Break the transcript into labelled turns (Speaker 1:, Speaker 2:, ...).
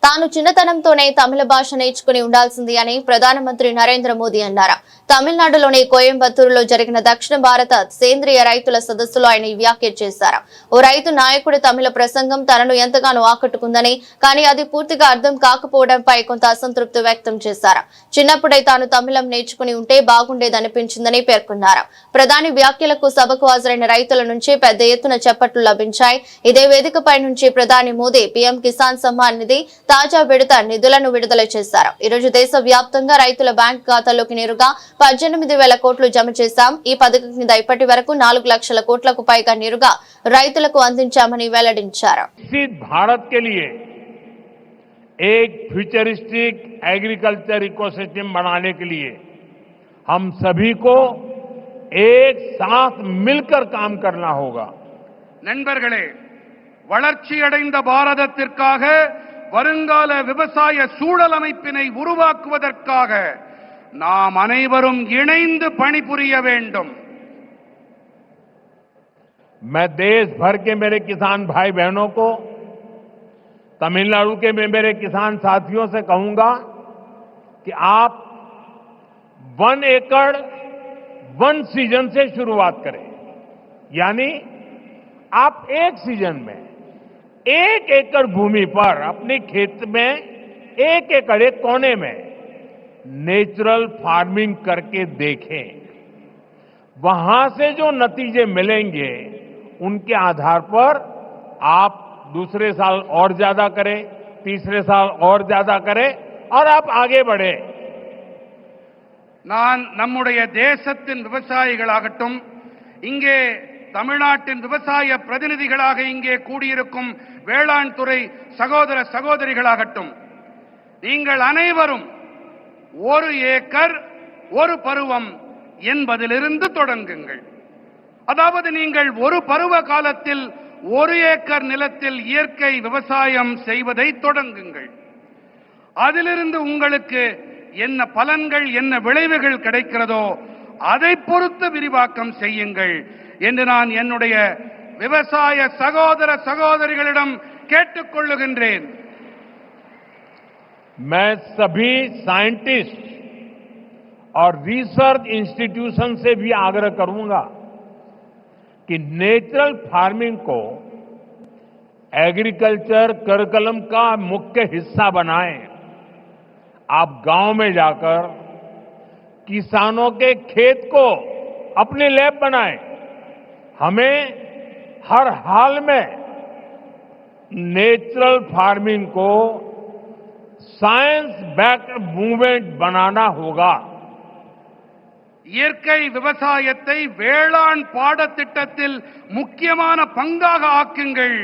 Speaker 1: తాను చిన్నతనంతోనే తమిళ భాష నేర్చుకుని ఉండాల్సింది అని ప్రధానమంత్రి నరేంద్ర మోదీ అన్నారు. తమిళనాడులోని కోయంబత్తూరులో జరిగిన దక్షిణ భారత సేంద్రియ రైతుల సదస్సులో ఆయన ఈ వ్యాఖ్యలు చేశారు. ఓ రైతు నాయకుడి తమిళ ప్రసంగం తనను ఎంతగానో ఆకట్టుకుందని, కానీ అది పూర్తిగా అర్థం కాకపోవడంపై కొంత అసంతృప్తి వ్యక్తం చేశారు. చిన్నప్పుడే తాను తమిళం నేర్చుకుని ఉంటే బాగుండేదనిపించిందని పేర్కొన్నారు. ప్రధాని వ్యాఖ్యలకు సభకు హాజరైన రైతుల నుంచి పెద్ద ఎత్తున చప్పట్లు లభించాయి. ఇదే వేదికపై నుంచి ప్రధాని మోదీ పీఎం కిసాన్ సమ్మాన్ నిధి తాజా విడత నిధులను విడుదల చేశారు. ఈ రోజు దేశ వ్యాప్తంగా రైతుల బ్యాంక్ ఖాతాల్లోకి నేరుగా 18,000 కోట్లు జమ చేశాం. ఈ పథకం కింద ఇప్పటి వరకు 4 లక్షల కోట్లకు పైగా నేరుగా రైతులకు అందించామని వెల్లడించారు.
Speaker 2: भारत के लिए एक फ्यूचरिस्टिक एग्रीकल्चर इकोसिस्टम बनाने के लिए हम सभी को एक साथ मिलकर काम करना होगा.
Speaker 3: நண்பர்களே, வளர்ச்சி அடைந்த பாரதத்திற்காக வருங்கால விவசாய சூழல் அமைப்பினை உருவாக்குவதற்காக நாம் அனைவரும் இணைந்து பணிபுரிய வேண்டும்.
Speaker 2: मैं देश भर के मेरे किसान भाई बहनों को, तमिलनाडु के मेरे किसान साथियों से कहूंगा कि आप 1 एकड़ 1 सीजन से शुरुआत करें. यानी आप एक सीजन में 1 एकड़ भूमि पर अपने खेत में 1 एकड़ एक कोने में नेचुरल फार्मिंग करके देखें. वहां से जो नतीजे मिलेंगे उनके आधार पर आप दूसरे साल और ज्यादा करें, तीसरे साल और ज्यादा करें और आप आगे बढ़े.
Speaker 3: நான் நம்முடைய தேசத்தின் விவசாயிகளாகட்டும், இங்கே தமிழ்நாட்டின் விவசாய பிரதிநிதிகளாக இங்கே கூடியிருக்கும் வேளாண் துறை சகோதர சகோதரிகளாகட்டும், நீங்கள் அனைவரும் 1 ஏக்கர் 1 பருவம் என்பதிலிருந்து தொடங்குங்கள். அதாவது நீங்கள் ஒரு பருவ காலத்தில் 1 ஏக்கர் நிலத்தில் இயற்கை விவசாயம் செய்வதை தொடங்குங்கள். அதிலிருந்து உங்களுக்கு என்ன பலன்கள், என்ன விளைவுகள் கிடைக்கிறதோ அதை பொறுத்து விரிவாக்கம் செய்யுங்கள் என்று நான் என்னுடைய விவசாய சகோதர சகோதரிகளிடம் கேட்டுக்கொள்ளுகின்றேன்.
Speaker 2: मैं सभी साइंटिस्ट और रिसर्च इंस्टीट्यूशन से भी आग्रह करूंगा कि नेचुरल फार्मिंग को एग्रीकल्चर करिकुलम का मुख्य हिस्सा बनाएं. आप गांव में जाकर किसानों के खेत को अपनी लैब बनाएं. हमें हर हाल में नेचुरल फार्मिंग को साइंस बैक्ड मूवमेंट बनाना होगा.
Speaker 3: இயற்கை விவசாயத்தை வேளாண் பாடத்திட்டத்தில் முக்கியமான பங்காக ஆக்குங்கள்.